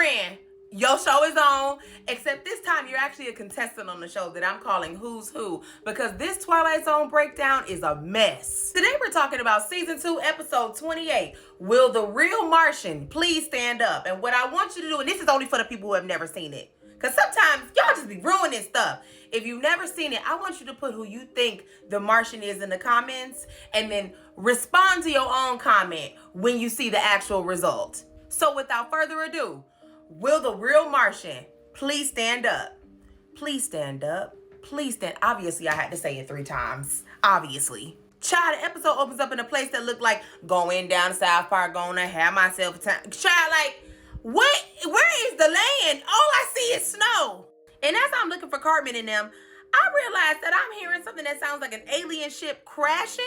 Friend, your show is on, except this time you're actually a contestant on the show that I'm calling Who's Who, because this Twilight Zone breakdown is a mess. Today we're talking about season 2, episode 28. Will the real Martian please stand up? And what I want you to do, and this is only for the people who have never seen it, because sometimes y'all just be ruining stuff. If you've never seen it, I want you to put who you think the Martian is in the comments, and then respond to your own comment when you see the actual result. So without further ado, will the real Martian please stand up? Please stand up. Please stand. Obviously, I had to say it 3 times. Obviously. Child, the episode opens up in a place that looked like going down South Park, gonna have myself a time. Child, like, what? Where is the land? All I see is snow. And as I'm looking for Cartman and them, I realized that I'm hearing something that sounds like an alien ship crashing.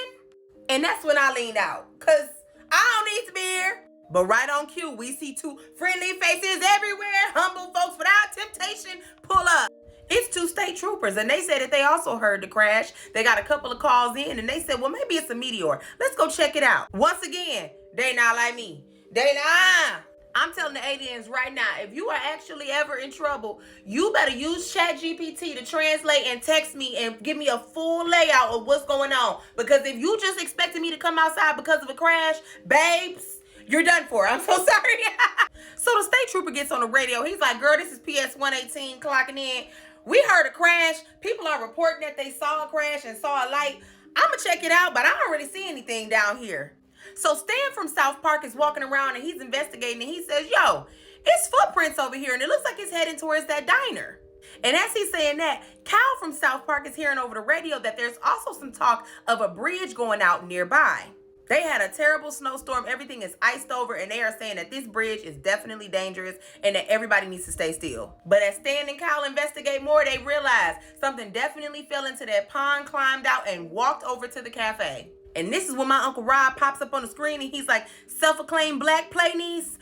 And that's when I leaned out, because I don't need to be here. But right on cue, we see 2 friendly faces everywhere. Humble folks without temptation pull up. It's 2 state troopers, and they said that they also heard the crash. They got a couple of calls in, and they said, well, maybe it's a meteor. Let's go check it out. Once again, they not like me. They not. I'm telling the aliens right now, if you are actually ever in trouble, you better use ChatGPT to translate and text me and give me a full layout of what's going on. Because if you just expected me to come outside because of a crash, babes, you're done for. I'm so sorry. So the state trooper gets on the radio. He's like, girl, this is PS 118 clocking in. We heard a crash. People are reporting that they saw a crash and saw a light. I'm going to check it out, but I don't really see anything down here. So Stan from South Park is walking around and he's investigating, and he says, yo, it's footprints over here and it looks like it's heading towards that diner. And as he's saying that, Cal from South Park is hearing over the radio that there's also some talk of a bridge going out nearby. They had a terrible snowstorm. Everything is iced over, and they are saying that this bridge is definitely dangerous and that everybody needs to stay still. But as Stan and Cal investigate more, they realize something definitely fell into that pond, climbed out, and walked over to the cafe. And this is when my Uncle Rob pops up on the screen, and he's like, self-acclaimed black play niece.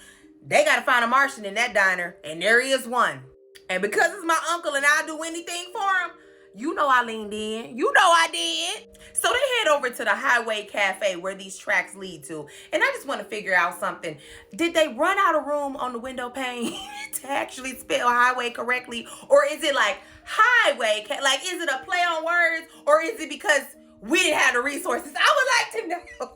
They got to find a Martian in that diner, and there is one. And because it's my uncle and I'll do anything for him, you know I leaned in. You know I did. So they head over to the Highway Cafe where these tracks lead to. And I just want to figure out something. Did they run out of room on the window pane to actually spell highway correctly? Or is it like highway? Like, is it a play on words? Or is it because we didn't have the resources? I would like to know.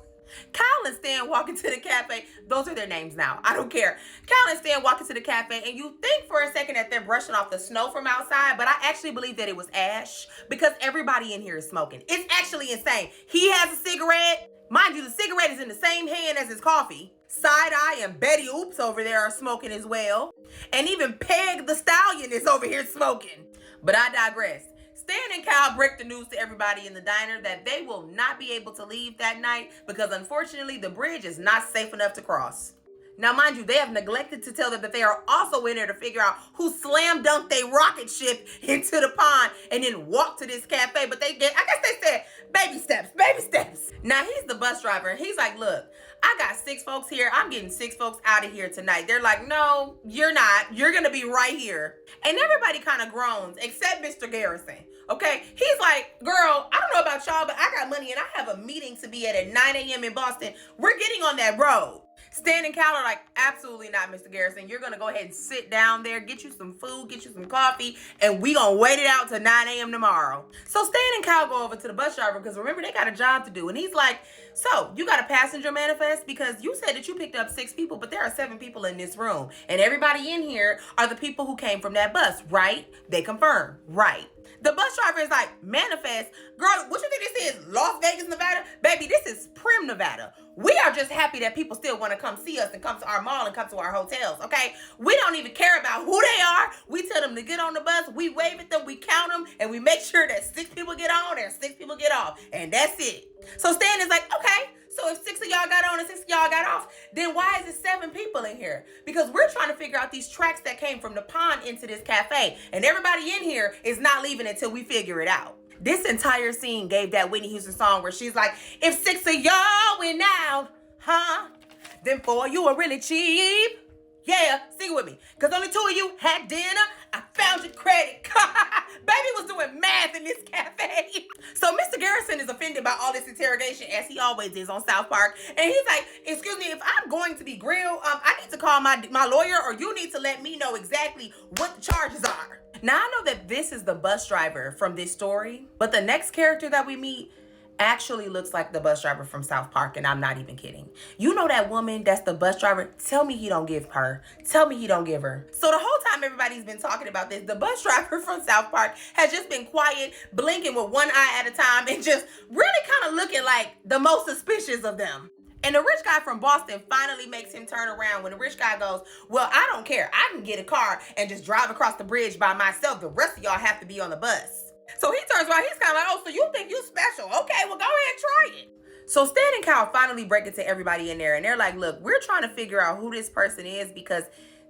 Kyle and Stan walk into the cafe. Those are their names now. I don't care. Kyle and Stan walk into the cafe, and you think for a second that they're brushing off the snow from outside, but I actually believe that it was ash because everybody in here is smoking. It's actually insane. He has a cigarette. Mind you, the cigarette is in the same hand as his coffee. Side-Eye and Betty Oops over there are smoking as well. And even Peg the Stallion is over here smoking. But I digress. Stan and Kyle break the news to everybody in the diner that they will not be able to leave that night because unfortunately the bridge is not safe enough to cross. Now mind you, they have neglected to tell them that they are also in there to figure out who slam dunked a rocket ship into the pond and then walked to this cafe. But I guess they said baby steps, baby steps. Now he's the bus driver and he's like, look, I got 6 folks here. I'm getting 6 folks out of here tonight. They're like, no, you're not. You're going to be right here. And everybody kind of groans except Mr. Garrison. Okay, he's like, girl, I don't know about y'all, but I got money and I have a meeting to be at 9 a.m. in Boston. We're getting on that road. Stan and Cal are like, absolutely not, Mr. Garrison. You're going to go ahead and sit down there, get you some food, get you some coffee, and we going to wait it out till 9 a.m. tomorrow. So Stan and Cal go over to the bus driver because remember, they got a job to do. And he's like, so you got a passenger manifest? Because you said that you picked up 6 people, but there are 7 people in this room. And everybody in here are the people who came from that bus, right? They confirm, right? The bus driver is like, manifest? Girl, what you think this is, Las Vegas, Nevada? Baby, this is Prim, Nevada. We are just happy that people still want to come see us and come to our mall and come to our hotels, okay? We don't even care about who they are. We tell them to get on the bus. We wave at them. We count them. And we make sure that 6 people get on and 6 people get off. And that's it. So Stan is like, okay. So if 6 of y'all got on and 6 of y'all got off, then why is it 7 people in here? Because we're trying to figure out these tracks that came from the pond into this cafe. And everybody in here is not leaving until we figure it out. This entire scene gave that Whitney Houston song where she's like, if 6 of y'all went out, then 4 of you are really cheap. Yeah, sing it with me. Because only 2 of you had dinner. I found your credit card. Baby was doing math in this cafe. So Mr. Garrison is offended by all this interrogation. interrogation, as he always is on South Park. And he's like, excuse me, if I'm going to be grilled, I need to call my lawyer, or you need to let me know exactly what the charges are. Now, I know that this is the bus driver from this story, but the next character that we meet actually looks like the bus driver from South Park, and I'm not even kidding. You know that woman that's the bus driver? Tell me he don't give her. Tell me he don't give her. So the whole time everybody's been talking about this, the bus driver from South Park has just been quiet, blinking with one eye at a time, and just really kind of looking like the most suspicious of them. And the rich guy from Boston finally makes him turn around when the rich guy goes, well, I don't care. I can get a car and just drive across the bridge by myself. The rest of y'all have to be on the bus. So he turns around, he's kind of like, oh, so you think you special? Okay, well, go ahead and try it. So Stan and Kyle finally break it to everybody in there, and they're like, look, we're trying to figure out who this person is because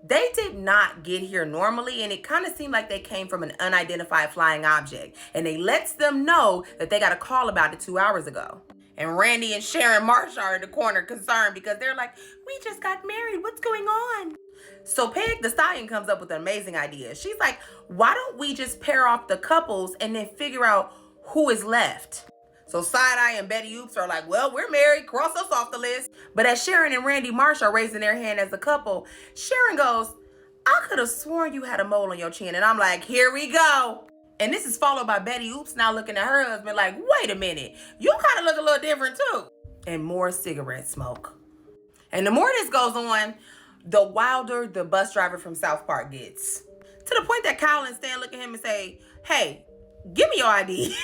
they did not get here normally, and it kind of seemed like they came from an unidentified flying object. And they lets them know that they got a call about it 2 hours ago. And Randy and Sharon Marsh are in the corner concerned because they're like, we just got married. What's going on? So Peg the Stallion comes up with an amazing idea. She's like, why don't we just pair off the couples and then figure out who is left? So Side-Eye and Betty Oops are like, well, we're married. Cross us off the list. But as Sharon and Randy Marsh are raising their hand as a couple, Sharon goes, I could have sworn you had a mole on your chin. And I'm like, here we go. And this is followed by Betty Oops now looking at her husband like, wait a minute, you kind of look a little different too. And more cigarette smoke. And the more this goes on, the wilder the bus driver from South Park gets. To the point that Kyle and Stan look at him and say, hey, give me your ID.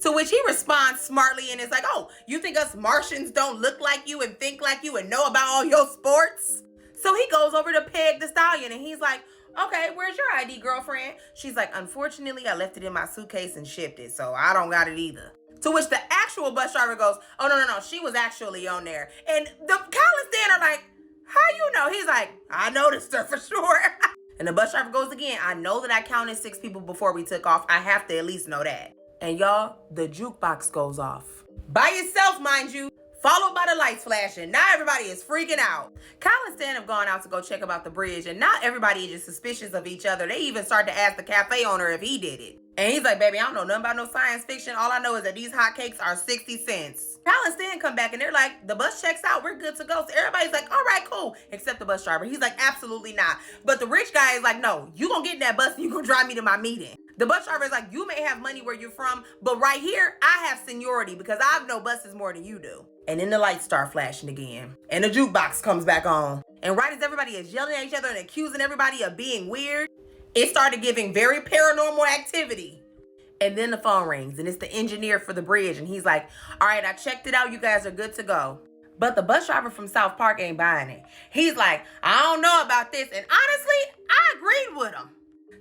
To which he responds smartly and is like, oh, you think us Martians don't look like you and think like you and know about all your sports? So he goes over to Peg the Stallion and he's like, okay, where's your ID, girlfriend? She's like, unfortunately, I left it in my suitcase and shipped it, so I don't got it either. To which the actual bus driver goes, oh, no, she was actually on there. And the Kyle and Stan are like, how you know? He's like, I noticed her for sure. And the bus driver goes again, I know that I counted 6 people before we took off. I have to at least know that. And y'all, the jukebox goes off. By itself, mind you. Followed by the lights flashing. Now everybody is freaking out. Kyle and Stan have gone out to go check about the bridge, and now everybody is just suspicious of each other. They even start to ask the cafe owner if he did it. And he's like, baby, I don't know nothing about no science fiction. All I know is that these hotcakes are 60 cents. Kyle and Stan come back and they're like, the bus checks out. We're good to go. So everybody's like, all right, cool. Except the bus driver. He's like, absolutely not. But the rich guy is like, no, you gonna get in that bus and you gonna drive me to my meeting. The bus driver is like, you may have money where you're from, but right here, I have seniority because I've known buses more than you do. And then the lights start flashing again. And the jukebox comes back on. And right as everybody is yelling at each other and accusing everybody of being weird, it started giving very paranormal activity. And then the phone rings and it's the engineer for the bridge. And he's like, all right, I checked it out. You guys are good to go. But the bus driver from South Park ain't buying it. He's like, I don't know about this. And honestly, I agreed with him.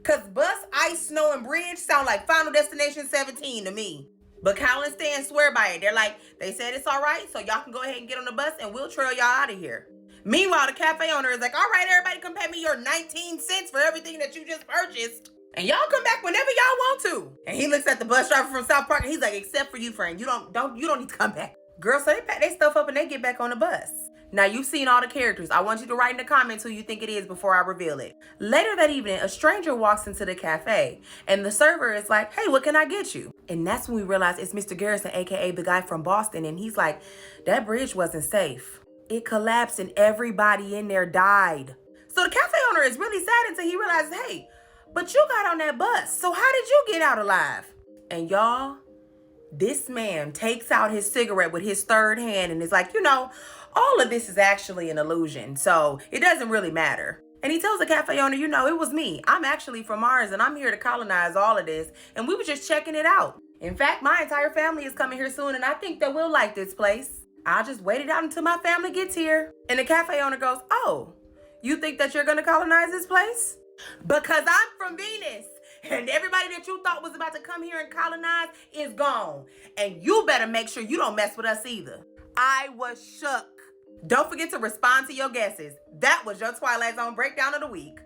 Cause bus, ice, snow, and bridge sound like Final Destination 17 to me. But Kyle and Stan swear by it. They're like, they said it's all right, so y'all can go ahead and get on the bus and we'll trail y'all out of here. Meanwhile, the cafe owner is like, all right, everybody come pay me your 19 cents for everything that you just purchased. And y'all come back whenever y'all want to. And he looks at the bus driver from South Park and he's like, except for you, friend. You don't need to come back. Girl, so they pack their stuff up and they get back on the bus. Now, you've seen all the characters. I want you to write in the comments who you think it is before I reveal it. Later that evening, a stranger walks into the cafe, and the server is like, hey, what can I get you? And that's when we realize it's Mr. Garrison, a.k.a. the guy from Boston, and he's like, that bridge wasn't safe. It collapsed, and everybody in there died. So the cafe owner is really sad until he realizes, hey, but you got on that bus, so how did you get out alive? And y'all, this man takes out his cigarette with his third hand and is like, all of this is actually an illusion, so it doesn't really matter. And he tells the cafe owner, it was me. I'm actually from Mars and I'm here to colonize all of this. And we were just checking it out. In fact, my entire family is coming here soon and I think that we'll like this place. I'll just wait it out until my family gets here. And the cafe owner goes, oh, you think that you're gonna colonize this place? Because I'm from Venus. And everybody that you thought was about to come here and colonize is gone. And you better make sure you don't mess with us either. I was shook. Don't forget to respond to your guesses. That was your Twilight Zone breakdown of the week.